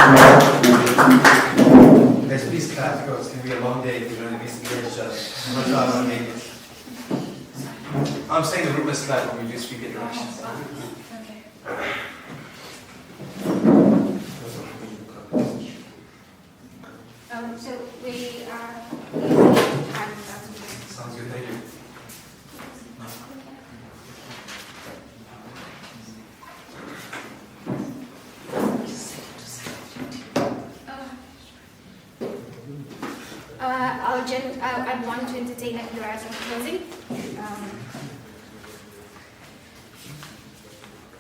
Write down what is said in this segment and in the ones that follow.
Guys, please clap because it's going to be a long day if you're going to be speaking at each other. I'm not sure I'm going to make it. I'm saying the group must clap when we do speak at directions. So we are. Sounds good, thank you. I want to entertain a declaration of closing.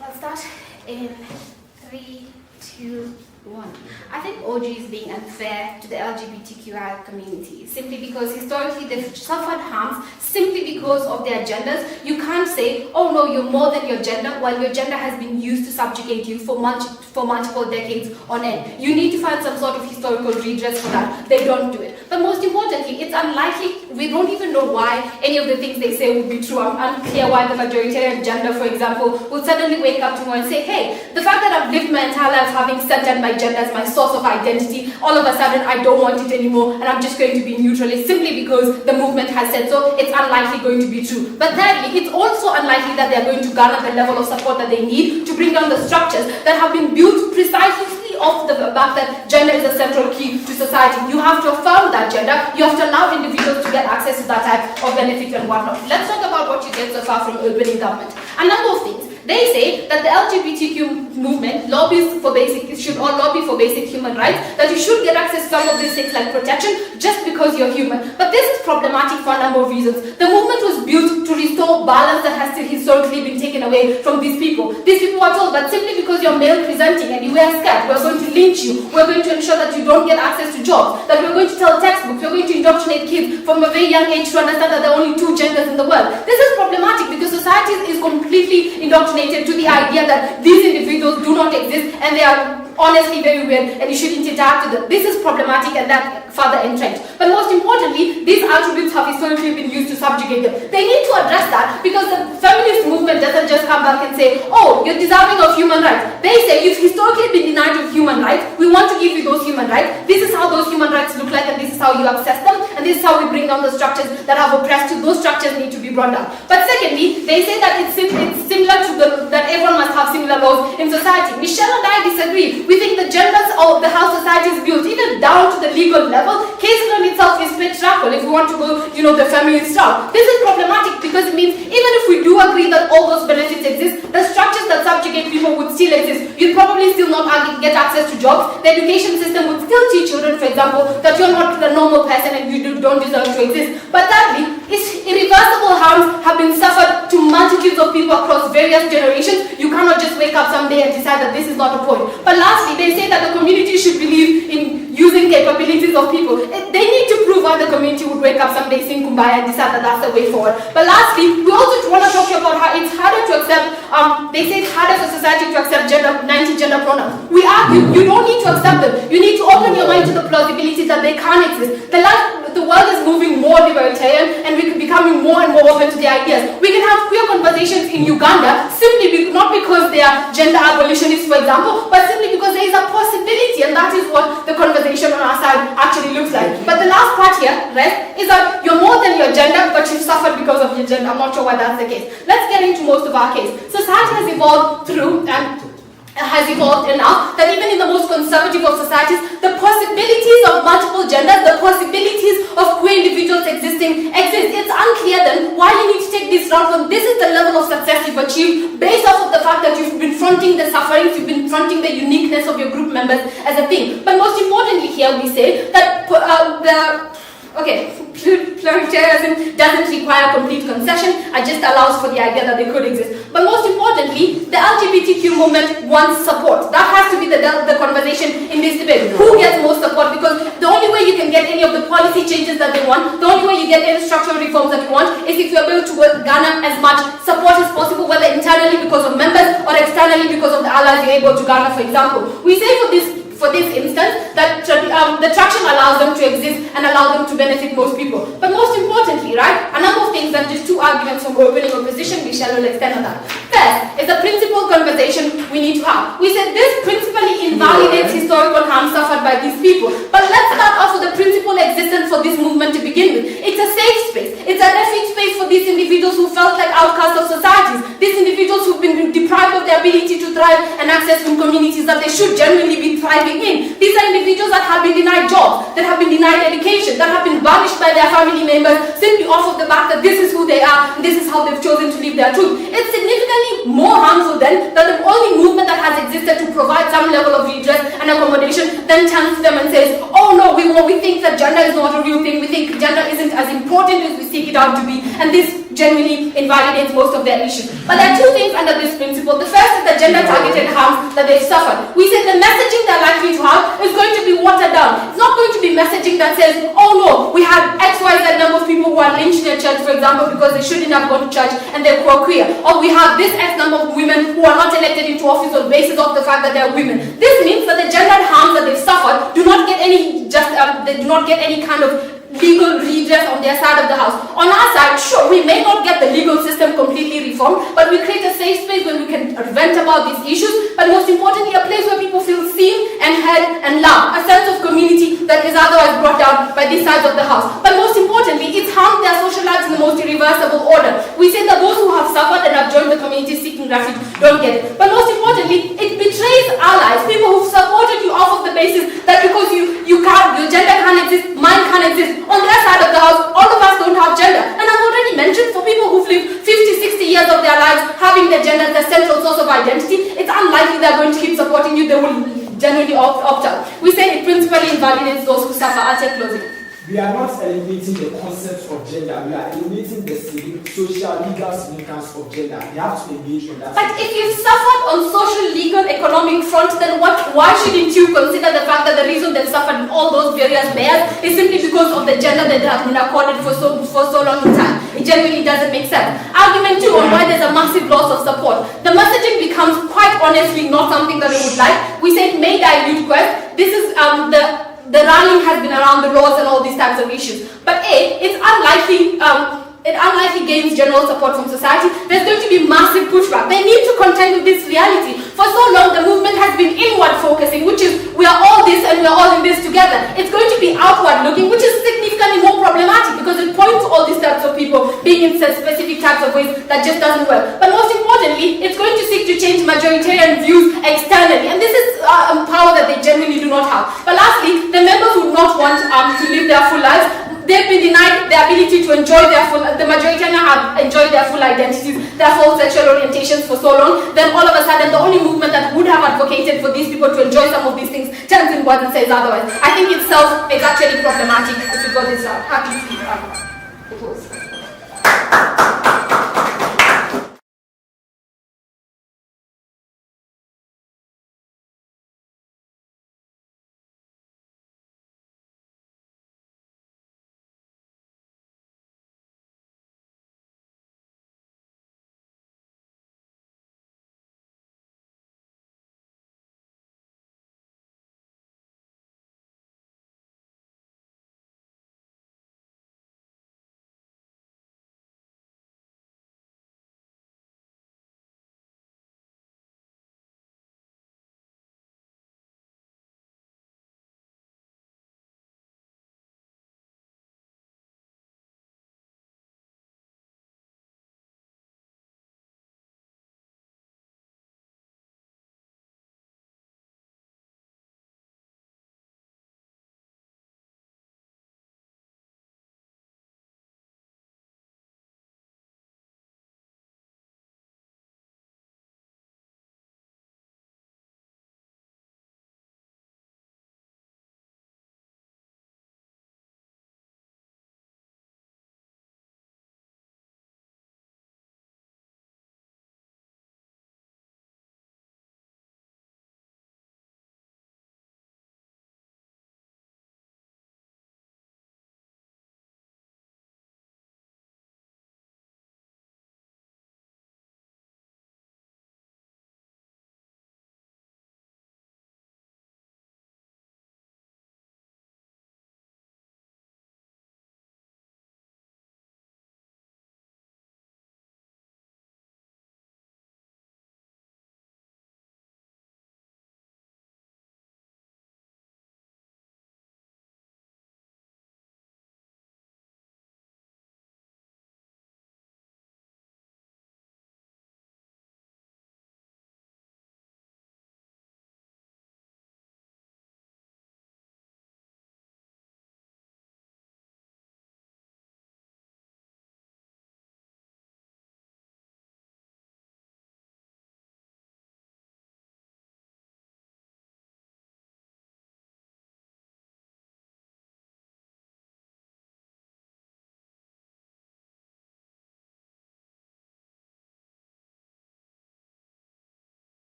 Let's start in 3, 2, 1. I think OG is being unfair to the LGBTQI community simply because historically they've suffered harms simply because of their genders. You can't say, oh no, you're more than your gender, while your gender has been used to subjugate you for multiple decades on end. You need to find some sort of historical redress for that. They don't do it. But most importantly, it's unlikely, we don't even know why any of the things they say would be true. I'm unclear why the majoritarian gender, for example, would suddenly wake up tomorrow and say, hey, the fact that I've lived my entire life having centered my gender as my source of identity, all of a sudden I don't want it anymore and I'm just going to be neutral. It's simply because the movement has said so. It's unlikely going to be true. But thirdly, it's also unlikely that they're going to garner the level of support that they need to bring down the structures that have been built precisely off the fact that gender is a central key to society. You have to affirm that gender. You have to allow individuals to get access to that type of benefit and whatnot. Let's talk about what you get so far from urban government. A number of things. They say that the LGBTQ movement should all lobby for basic human rights, that you should get access to some of these things like protection just because you're human. But this is problematic for a number of reasons. The movement was built to restore balance that has historically been taken away from these people. These people are told that simply because you're male presenting and you wear a skirt, we're going to lynch you, we're going to ensure that you don't get access to jobs, that we're going to tell textbooks, we're going to indoctrinate kids from a very young age to understand that there are only 2 genders in the world. This is problematic because society is completely indoctrinated to the idea that these individuals do not exist and they are honestly very weird and you shouldn't interact with them. This is problematic and that further entrenched. But most importantly, these attributes have historically been used to subjugate them. They need to address that because the feminist movement doesn't just come back and say, oh, you're deserving of human rights. They say, you've historically been denied of human rights. We want to give you those human rights. This is how those human rights look like and this is how you access them and this is how we bring down the structures that have oppressed you. Those structures need to be brought down. But secondly, they say that it's similar to that everyone must have similar laws in society. Michelle and I disagree. We think the genders of how society is built, even down to the legal level, case law in itself is patriarchal if we want to go, the feminist route. This is problematic because it means even if we do agree that all those benefits exist, the structures that subjugate people would still exist. You'd probably still not get access to jobs. The education system would still teach children, for example, that you're not a normal person and you don't deserve to exist. But thirdly, irreversible harms have been suffered to multitudes of people across various generations. You cannot just wake up someday and decide that this is not a point. But lastly, they say that the community should believe in using capabilities of people. They need to prove why the community would wake up someday, sing kumbaya and decide that that's the way forward. But lastly, we also want to talk about how it's harder to accept, they say it's harder for society to accept 90 gender pronouns. We argue, you don't need to accept them. You need to open your mind to the plausibility that they can't exist. The world is moving more libertarian and we're becoming more and more open to the ideas. We can have queer conversations in Uganda not because they are gender abolitionists, for example, but simply because there is a possibility and that is what the conversation on our side actually looks like. But the last part here, right, is that you're more than your gender, but you've suffered because of your gender. I'm not sure why that's the case. Let's get into most of our case. Society has evolved enough that even in the most conservative of societies, the possibilities of multiple genders, the possibilities of queer individuals exist. It's unclear then why you need to take this route when this is the level of success you've achieved based off of the fact that you've been fronting the sufferings, you've been fronting the uniqueness of your group members as a thing. But most importantly here we say that pluralitarianism doesn't require complete concession, it just allows for the idea that they could exist. But most importantly, the LGBTQ movement wants support. That has to be the conversation in this debate. Who gets most support? Because the only way you can get any of the policy changes that they want, the only way you get any structural reforms that you want, is if you're able to garner as much support as possible, whether internally because of members or externally because of the allies you're able to garner. For example, we say for this instance, that the traction allows them to exist and allow them to benefit most people. But most importantly, right, a number of things, and just 2 arguments from opening opposition, we shall extend on that. First is the principal conversation we need to have. We said this principally invalidates historical harm suffered by these people. But let's start off with the principal existence for this movement to begin with. It's a safe space. It's a refuge space for these individuals who felt like outcasts of societies. These individuals who've been deprived of their ability to thrive and access from communities that they should genuinely be thriving in. These are individuals that have been denied jobs, that have been denied education, that have been banished by their family members simply off of the fact that this is who they are and this is how they've chosen to live their truth. It's significantly more harmful then that the only movement that has existed to provide some level of redress and accommodation then turns to them and says, oh no, we think that gender is not a real thing, we think gender isn't as important as we seek it out to be, and this genuinely invalidates most of their issues. But there are two things under this principle. The first is the gender-targeted harms that they've suffered. We say the messaging they're likely to have is going to be watered down. It's not going to be messaging that says, oh no, we had XYZ number of people who are lynched in church, for example, because they shouldn't have gone to church and they're queer. Or we have this X number of women who are not elected into office on the basis of the fact that they're women. This means that the gendered harms that they've suffered do not get any they do not get any kind of legal redress on their side of the house. On our side, sure, we may not get the legal system completely reformed, but we create a safe space where we can vent about these issues, but most importantly, a place where people feel seen and heard and loved, a sense of community that is otherwise brought down by these sides of the house. But most importantly, it's harmed their social lives in the most irreversible order. We say that those who have suffered and have joined the community seeking refuge don't get it. But most importantly, it betrays allies, people who've supported you off of the basis that because you can't, your gender can't exist, mine can't exist. On their side of the house, all of us don't have gender. And I've already mentioned, for people who've lived 50, 60 years of their lives having their gender as their central source of identity, it's unlikely they're going to keep supporting you. They will generally opt out. We say it principally invalidates those who suffer. I'll take closing. We are not eliminating the concept of gender. We are eliminating the social, legal significance of gender. We have to engage on that. But if you've suffered on social, legal, economic front, then why shouldn't you consider the fact that the reason they've suffered in all those various layers is simply because of the gender that they have been accorded for so long in time? It genuinely doesn't make sense. Argument two on why there's a massive loss of support. The messaging becomes quite honestly not something that we would like. We say it may dilute quest. This is the rallying has been around the laws and all these types of issues. But it's unlikely, it unlikely gains general support from society. There's going to be massive pushback. They need to contend with this reality. For so long, the movement has been inward focusing, which is we are all this and we are all in this together. It's going to be outward looking, which is significantly more problematic because it points to all these types of people being in specific types of ways that just doesn't work. But most importantly, it's going to seek to change majoritarian views externally. And this is power that they generally do not have. But lastly, the members would not want to live their full lives. They've been denied the ability to enjoy their full, the majority have enjoyed their full identities, their full sexual orientations for so long. Then all of a sudden, the only movement that would have advocated for these people to enjoy some of these things turns inward and says otherwise. I think itself is actually problematic if we go this route. Happy to propose.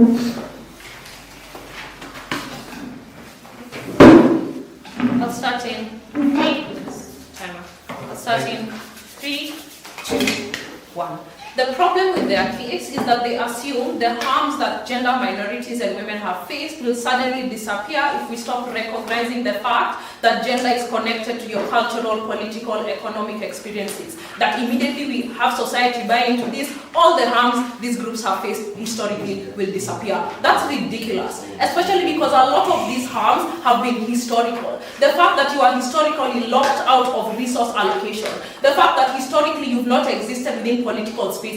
I'll start in timer. I'll start in 3, 2, 1. The problem with their case is that they assume the harms that gender minorities and women have faced will suddenly disappear if we stop recognizing the fact that gender is connected to your cultural, political, economic experiences. That immediately we have society buy into this, all the harms these groups have faced historically will disappear. That's ridiculous, especially because a lot of these harms have been historical. The fact that you are historically locked out of resource allocation, the fact that historically you've not existed within political spaces,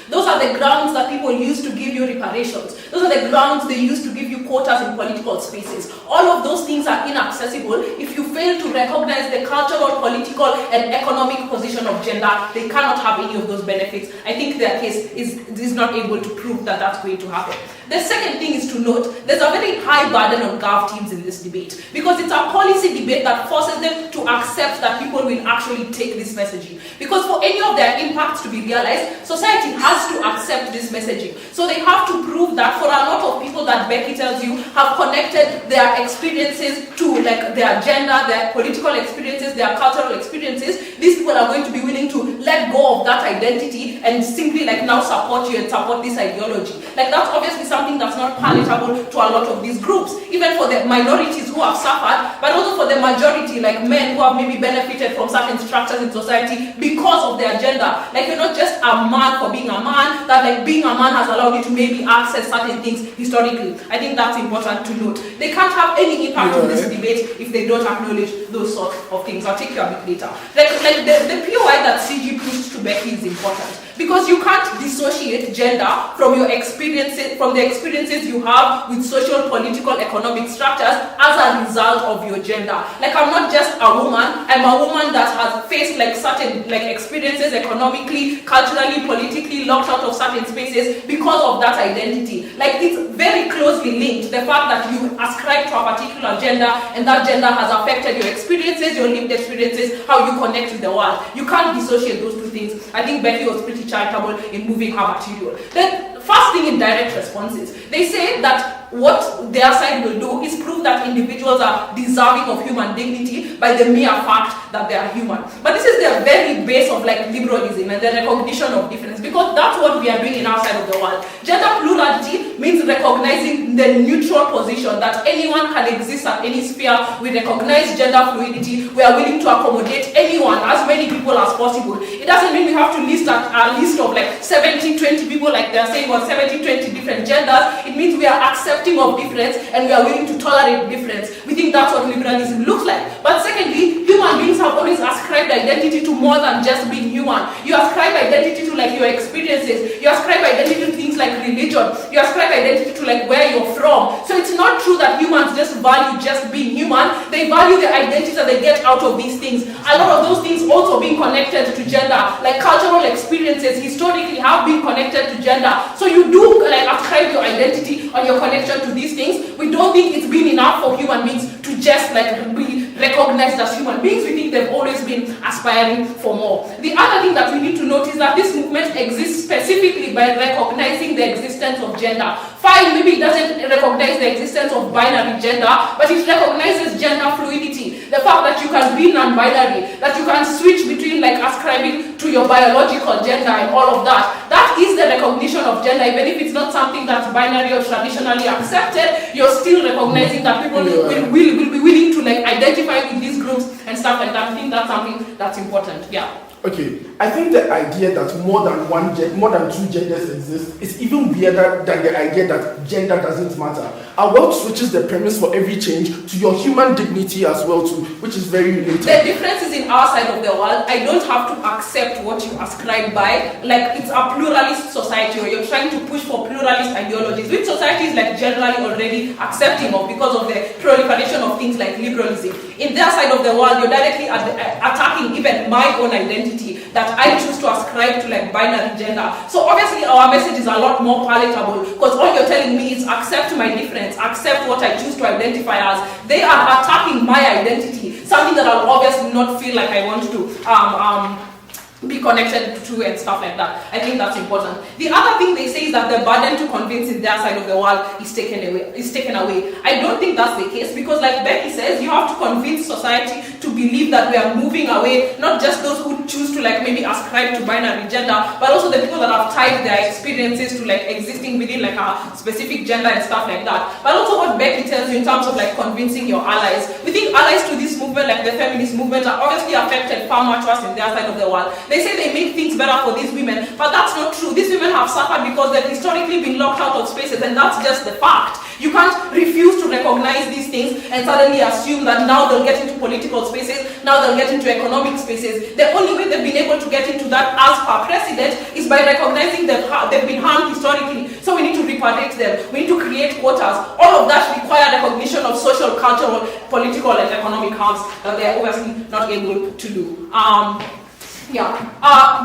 those are the grounds that people use to give you reparations. Those are the grounds they use to give you quotas in political spaces. All of those things are inaccessible if you fail to recognize the cultural, political, and economic position of gender. They cannot have any of those benefits. I think their case is not able to prove that that's going to happen. The second thing is to note, there's a very high burden on gov teams in this debate, because it's a policy debate that forces them to accept that people will actually take this messaging. Because for any of their impacts to be realized, society has to accept this messaging. So they have to prove that for a lot of people that Becky tells you have connected their experiences to like their gender, their political experiences, their cultural experiences, these people are going to be willing to let go of that identity and simply like now support you and support this ideology. Like that's obviously something that's not palatable to a lot of these groups, even for the minorities who have suffered, but also for the majority, like men who have maybe benefited from certain structures in society because of their gender. Like you're not just a man for being a man, that like being a man has allowed you to maybe access certain things historically. I think that's important to note. They can't have any impact on this debate if they don't acknowledge those sorts of things. I'll take you a bit later. Like the POI that CG pushed to Becky is important, because you can't dissociate gender from your experiences, from the experiences you have with social, political, economic structures as a result of your gender. Like I'm not just a woman, I'm a woman that has faced like certain like experiences economically, culturally, politically, locked out of certain spaces because of that identity. Like it's very closely linked, the fact that you ascribe to a particular gender and that gender has affected your experiences, your lived experiences, how you connect with the world. You can't dissociate those two things. I think Becky was pretty charitable in moving her material. The first thing in direct responses, they say that what their side will do is prove that individuals are deserving of human dignity by the mere fact that they are human. But this is the very base of like liberalism and the recognition of difference, because that's what we are doing in our side of the world. Gender plurality means recognizing the neutral position that anyone can exist at any sphere. We recognize gender fluidity. We are willing to accommodate anyone, as many people as possible. It doesn't mean we have to list a list of like 70-20 people like they're saying, or 70-20 different genders. It means we are accepting of difference and we are willing to tolerate difference. We think that's what liberalism looks like. But secondly, human beings have always ascribed identity to more than just being human. You ascribe identity to like your experiences. You ascribe identity to things like religion. You ascribe identity to like where you're from. So it's not true that humans just value just being human. They value the identity that they get out of these things. A lot of those things also being connected to gender, like cultural experiences historically have been connected to gender. So you do like ascribe your identity on your connection to these things. We don't think it's been enough for human beings to just like be recognized as human beings. We think they've always been aspiring for more. The other thing that we need to note is that this movement exists specifically by recognizing the existence of gender. Fine, maybe it doesn't recognize the existence of binary gender, but it recognizes gender fluidity. The fact that you can be non-binary, that you can switch between like ascribing to your biological gender and all of that. That is the recognition of gender, even if it's not something that's binary or traditionally accepted. You're still recognizing that people will be willing to like identify with these groups and stuff like that. I think that's something that's important. Yeah. Okay, I think the idea that more than two genders exist is even weirder than the idea that gender doesn't matter. Our world switches the premise for every change to your human dignity as well too, which is very related. The difference is in our side of the world, I don't have to accept what you ascribe by. Like it's a pluralist society where you're trying to push for pluralist ideologies, which society is like generally already accepting of because of the proliferation of things like liberalism. In their side of the world, you're directly attacking even my own identity that I choose to ascribe to like binary gender. So obviously our message is a lot more palatable, because all you're telling me is accept my difference, accept what I choose to identify as. They are attacking my identity, something that I'll obviously not feel like I want to be connected to and stuff like that. I think that's important. The other thing they say is that the burden to convince in their side of the world is taken away. I don't think that's the case, because like Becky says, you have to convince society to believe that we are moving away, not just those who choose to like maybe ascribe to binary gender, but also the people that have tied their experiences to like existing within like a specific gender and stuff like that. But also what Becky tells you in terms of like convincing your allies. We think allies to this movement, like the feminist movement, are obviously affected far much worse in their side of the world. They say they make things better for these women, but that's not true. These women have suffered because they've historically been locked out of spaces, and that's just the fact. You can't refuse to recognize these things and suddenly assume that now they'll get into political spaces, now they'll get into economic spaces. The only way they've been able to get into that as per precedent is by recognizing that they've been harmed historically. So we need to reparate them. We need to create quotas. All of that require recognition of social, cultural, political, and economic harms that they are obviously not able to do.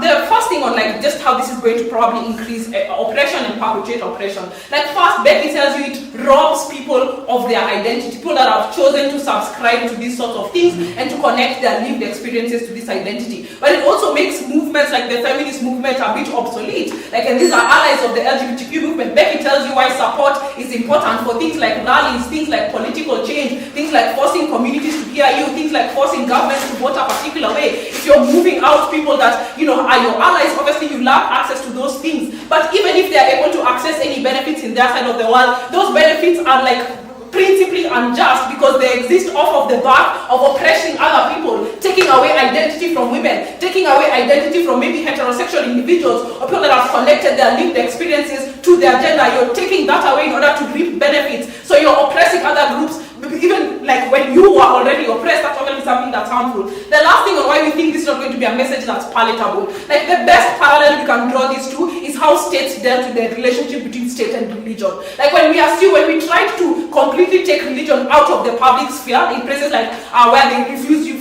The first thing on like just how this is going to probably increase oppression and perpetuate oppression. Like first, Becky tells you it robs people of their identity, people that have chosen to subscribe to these sorts of things and to connect their lived experiences to this identity. But it also makes movements like the feminist movement a bit obsolete. Like, and these are allies of the LGBTQ movement. Becky tells you why support is important for things like rallies, things like political change, things like forcing communities to hear you, things like forcing governments to vote a particular way. If you're moving out people that, you know, are your allies, obviously you lack access to those things. But even if they are able to access any benefits in their side of the world, those benefits are like principally unjust because they exist off of the back of oppressing other people, taking away identity from women, taking away identity from maybe heterosexual individuals or people that have connected their lived experiences to their gender. You're taking that away in order to reap benefits. So you're oppressing other groups. Even like when you were already oppressed, that's obviously something that's harmful. The last thing on why we think this is not going to be a message that's palatable, like the best parallel we can draw this to is how states dealt with the relationship between state and religion. Like when we tried to completely take religion out of the public sphere in places like where they refused you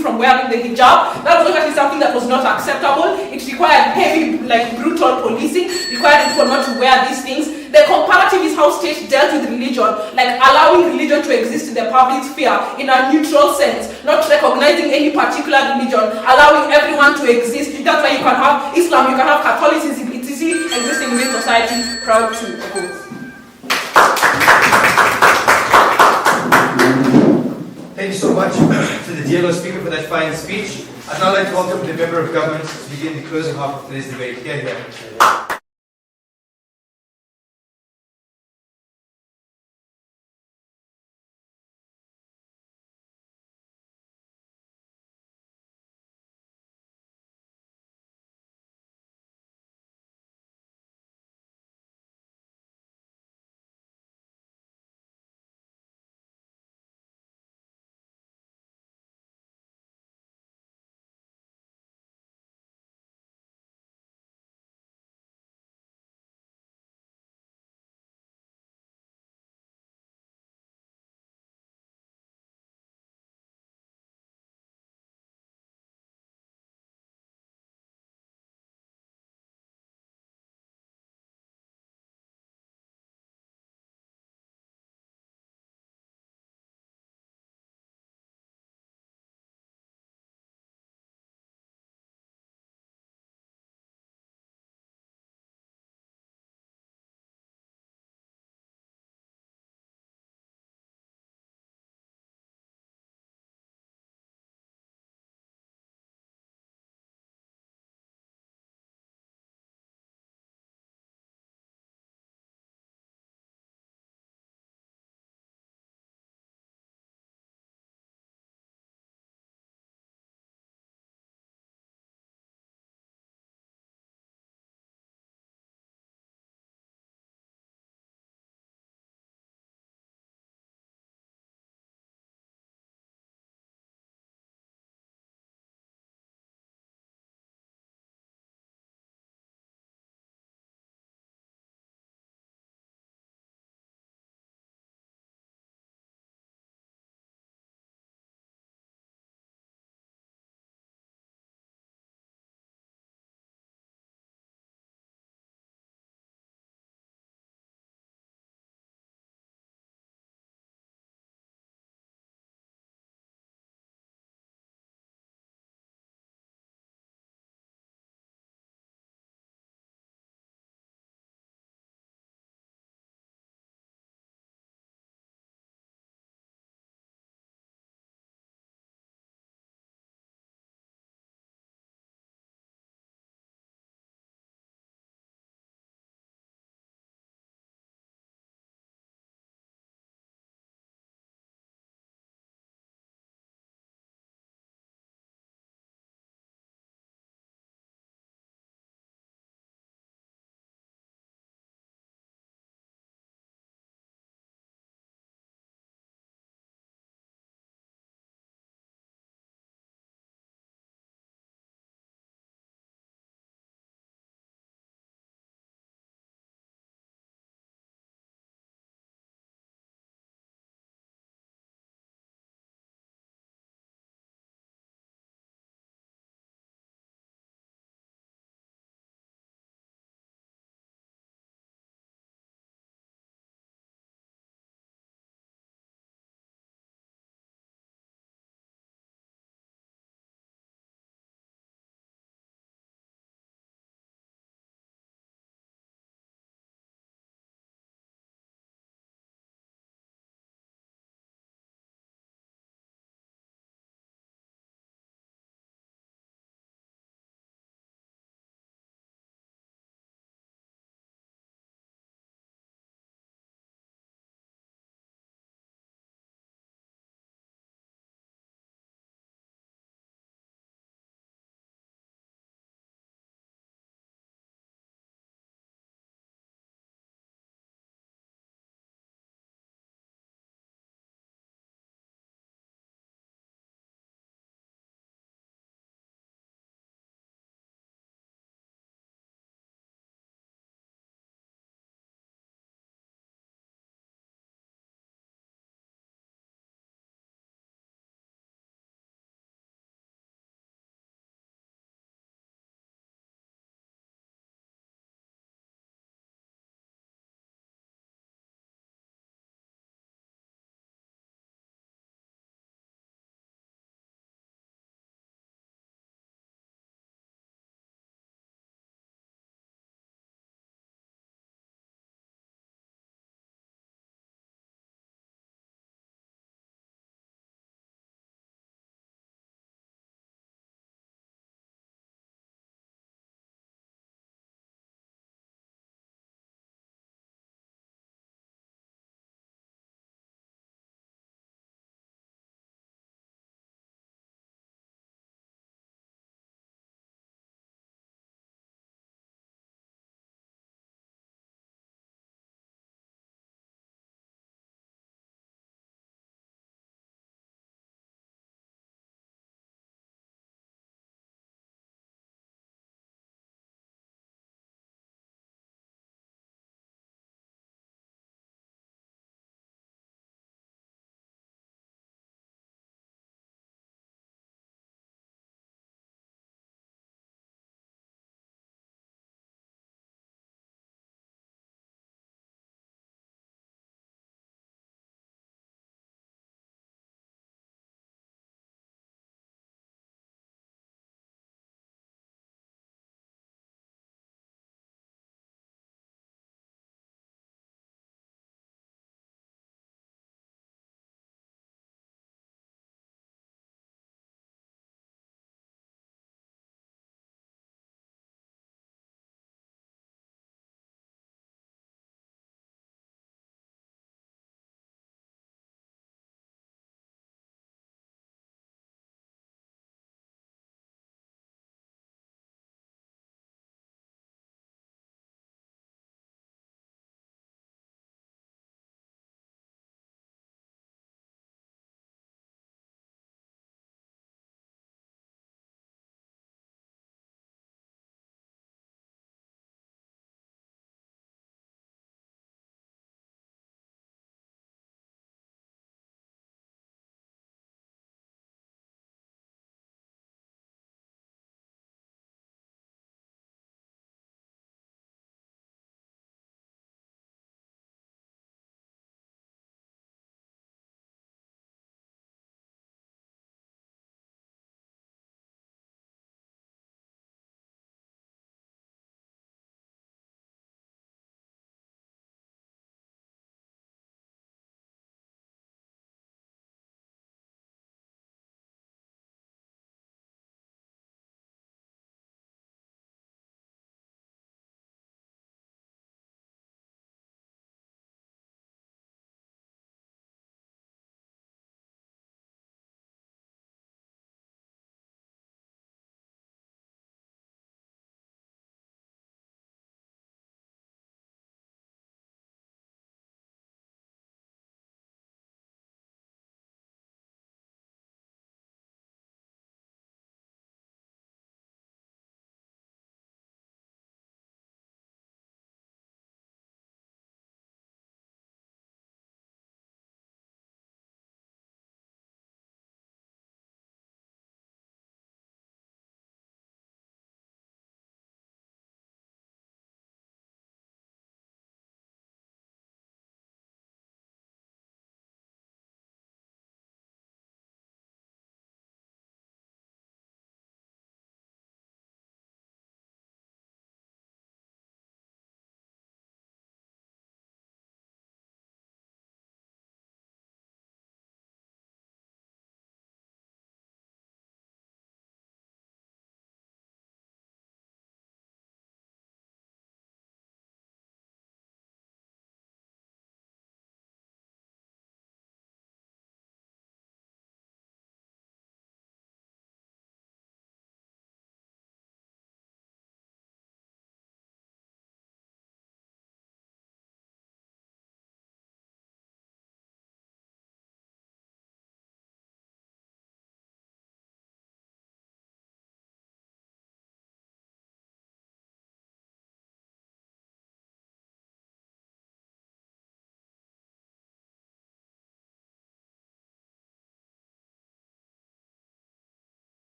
from wearing the hijab, that was obviously something that was not acceptable. It required heavy, like brutal policing, required people not to wear these things. The comparative is how states dealt with religion, like allowing religion to exist in the public sphere in a neutral sense, not recognizing any particular religion, allowing everyone to exist. That's why you can have Islam, you can have Catholicism, etc. existing within society prior to both. Thank you so much to the DLO speaker for that fine speech. I'd now like to welcome the member of government to begin the closing half of today's debate. Here.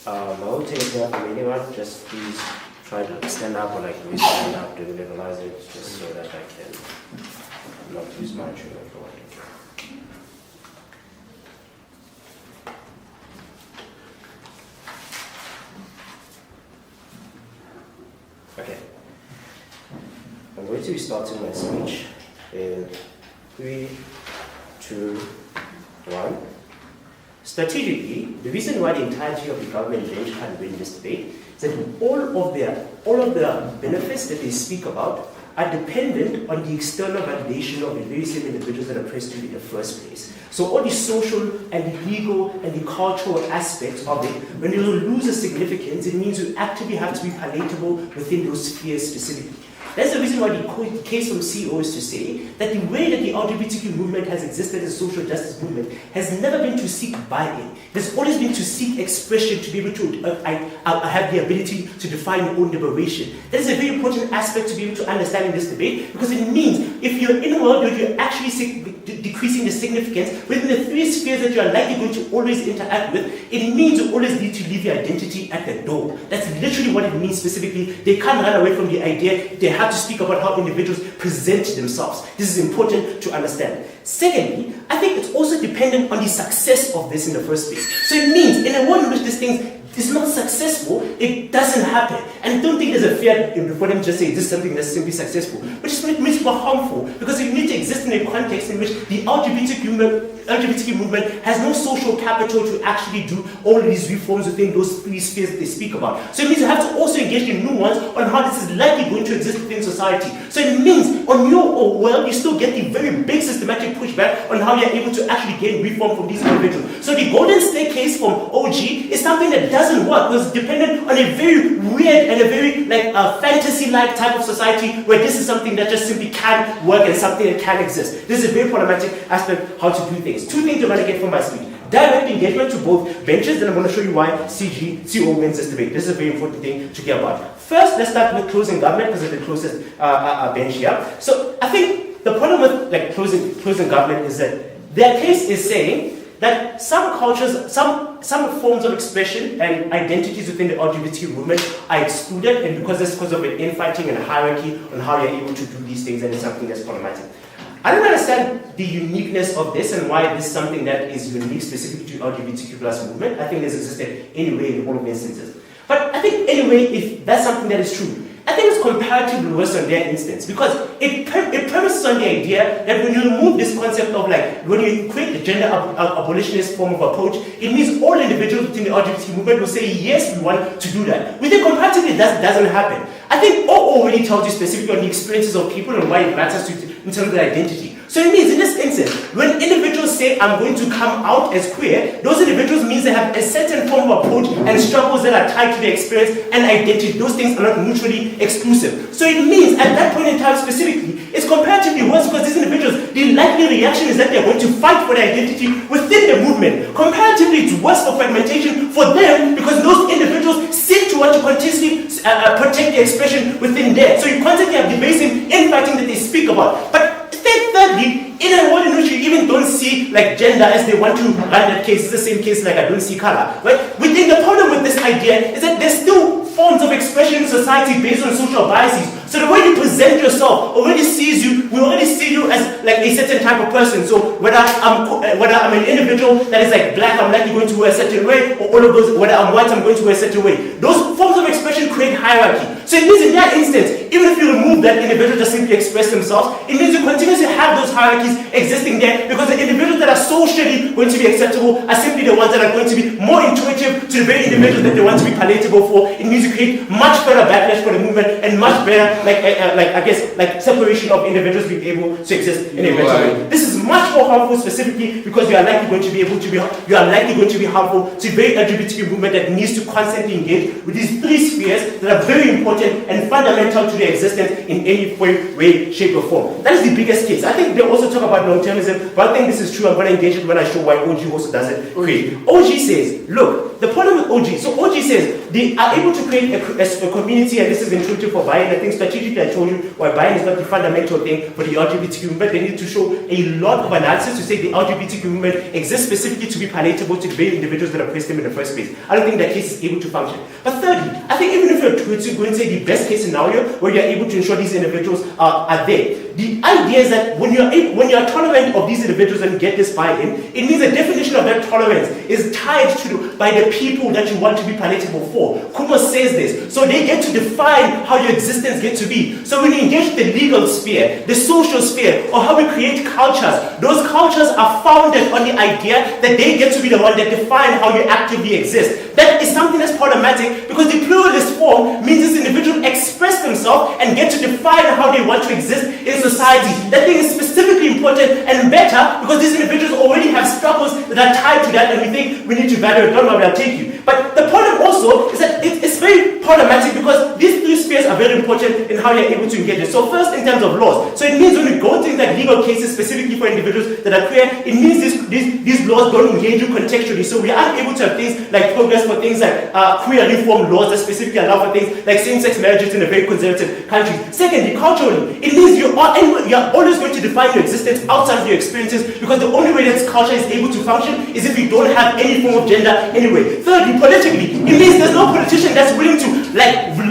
I won't take it here from anyone, just please try to stand up or like raise your hand up to legalize it, just so that I can not use my train of thought. Okay. I'm going to be starting my speech in 3, 2, 1. Strategically, the reason why the entirety of the government bench can't win this debate is that all of the benefits that they speak about are dependent on the external validation of the very same individuals that are pressed to in the first place. So all the social and the legal and the cultural aspects of it, when you lose a significance, it means you actively have to be palatable within those spheres specifically. That's the reason why the case from CEO is to say that the way that the LGBTQ movement has existed as a social justice movement has never been to seek buy-in. It has always been to seek expression, to be able to have the ability to define your own liberation. That is a very important aspect to be able to understand in this debate, because it means if you're in a world where you're actually decreasing the significance within the 3 spheres that you're likely going to always interact with, it means you always need to leave your identity at the door. That's literally what it means specifically. They can't run away from the idea. They have to speak about how individuals present themselves. This is important to understand. Secondly, I think it's also dependent on the success of this in the first place. So it means in a world in which this thing is not successful, it doesn't happen. And don't think there's a fear for them to just say this is something that's simply successful, which is makes it more harmful, because it needs to exist in a context in which the LGBTQ movement has no social capital to actually do all of these reforms within those 3 spheres that they speak about. So it means you have to also engage in nuance on how this is likely going to exist within society. So it means on your world, you still get the very big systematic pushback on how you're able to actually gain reform from these individuals. So the golden staircase from OG is something that doesn't work, because it's dependent on a very weird and a very fantasy-like type of society where this is something that just simply can't work and something that can't exist. This is a very problematic aspect how to do things. 2 things you're going to get from my speech. Direct engagement to both benches, then I'm going to show you why CO wins this debate. This is a very important thing to get about. First, let's start with closing government, because it's the closest bench here. So I think the problem with closing government is that their case is saying that some cultures, some forms of expression and identities within the LGBT movement are excluded, and because of an infighting and hierarchy on how you're able to do these things, and it's something that's problematic. I don't understand the uniqueness of this and why this is something that is unique specifically to LGBTQ plus movement. I think this existed anyway in all of the instances. But I think anyway, if that's something that is true, I think it's comparatively worse on their instance, because it premises on the idea that when you remove this concept of when you create the gender-abolitionist form of approach, it means all individuals within the LGBT movement will say, yes, we want to do that. We think comparatively that doesn't happen. I think O already tells you specifically on the experiences of people and why it matters in terms of their identity. So it means in this instance, when individuals say, I'm going to come out as queer, those individuals means they have a certain form of approach and struggles that are tied to their experience and identity. Those things are not mutually exclusive. So it means at that point in time specifically, it's comparatively worse, because these individuals, the likely reaction is that they're going to fight for their identity within the movement. Comparatively, it's worse for fragmentation for them, because those individuals seem to want to continuously protect their expression within there. So you constantly have the very same infighting that they speak about. But thirdly, in a world in which you even don't see gender as they want to run that case, it's the same case I don't see color. Right? We think the problem with this idea is that there's still forms of expression in society based on social biases. So the way you present yourself already sees you, we already see you as a certain type of person. So whether I'm an individual that is black, I'm likely going to wear a certain way, or all of those, whether I'm white, I'm going to wear a certain way. Those forms of expression create hierarchy. So it means in that instance, even if you remove that individual just simply express themselves, it means you continuously have those hierarchies existing there, because the individuals that are socially going to be acceptable are simply the ones that are going to be more intuitive to the very individuals that they want to be palatable for. It means you create much better backlash for the movement and much better separation of individuals being able to exist in a better way. This is much more harmful specifically because you are likely going to be harmful to the very LGBTQ movement that needs to constantly engage with these 3 spheres that are very important important and fundamental to their existence in any way, shape, or form. That is the biggest case. I think they also talk about long-termism, but I think this is true. I'm going to engage it when I show why OG also doesn't create. OG says, look, the problem with OG, so OG says they are able to create a community, and this is intuitive for buying. I think strategically I told you why buying is not the fundamental thing for the LGBTQ movement. They need to show a lot of analysis to say the LGBTQ movement exists specifically to be palatable to the very individuals that oppressed them in the first place. I don't think that case is able to function. But thirdly, I think even if you're going to say the best case scenario where you're able to ensure these individuals are there, the idea is that when you're tolerant of these individuals and get this buy-in, it means the definition of that tolerance is tied to by the people that you want to be palatable for. Kuma says this. So they get to define how your existence gets to be. So when you engage the legal sphere, the social sphere, or how we create cultures, those cultures are founded on the idea that they get to be the one that define how you actively exist. That is something that's problematic because the pluralist form means this individual express themselves and get to define how they want to exist in society. That thing is specifically important and better because these individuals already have struggles that are tied to that, and we think we need to value it. Don't worry, I'll take you. But the problem also is that it's very problematic because these three spheres are very important in how you're able to engage it. So first, in terms of laws. So it means when we go things like legal cases specifically for individuals that are queer, it means these laws don't engage you contextually. So we aren't able to have things like progress for things like queer reform laws that specifically allow for things like same-sex marriages in a very conservative country. Secondly, culturally, it means you're always going to define your existence outside of your experiences because the only way that culture is able to function is if you don't have any form of gender anyway. Thirdly, politically, it means there's no politician that's willing to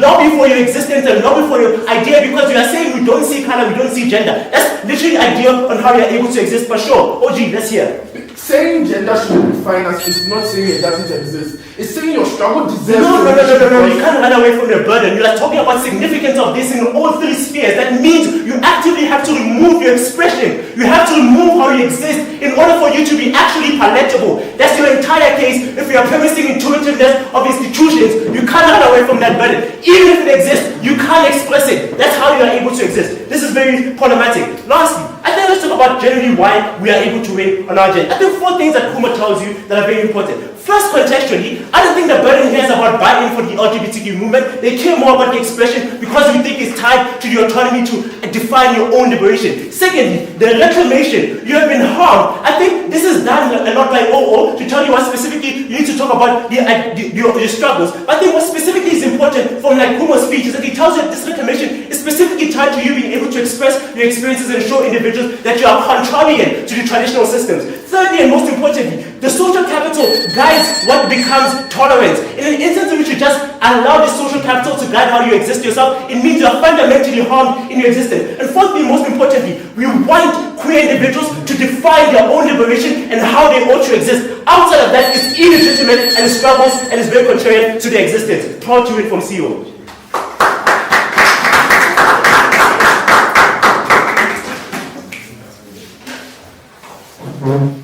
lobby for your existence and lobby for your idea because you are saying we don't see color, we don't see gender. That's literally the idea on how you're able to exist. For sure. OG, let's hear. Saying gender should be defined as is not saying it doesn't exist. It's saying your struggle deserves. No. You can't run away from the burden. You are talking about significance of this in all three spheres. That means you actively have to remove your expression. You have to remove how you exist in order for you to be actually palatable. That's your entire case. If you are premising intuitiveness of institutions, you can't run away from that burden. Even if it exists, you can't express it. That's how you are able to exist. This is very problematic. Lastly, I think let's talk about generally why we are able to win on our agenda. I think 4 things that Kuma tells you that are very important. First, contextually, I don't think the burden here is about buy-in for the LGBTQ movement. They care more about the expression because we think it's tied to the autonomy to define your own liberation. Secondly, the reclamation. You have been harmed. I think this is done a lot by OO to tell you what specifically you need to talk about your struggles. But I think what specifically is important from like Kuma's speech is that he tells you that this reclamation is specifically tied to you being able to express your experiences and show individuals that you are contrarian to the traditional systems. Thirdly, and most importantly, the social capital guides what becomes tolerance. In an instance in which you just allow the social capital to guide how you exist yourself, it means you are fundamentally harmed in your existence. And fourthly, most importantly, we want queer individuals to define their own liberation and how they ought to exist. Outside of that, it's illegitimate and it struggles and is very contrarian to their existence. Proud to it from CEO. Mm-hmm.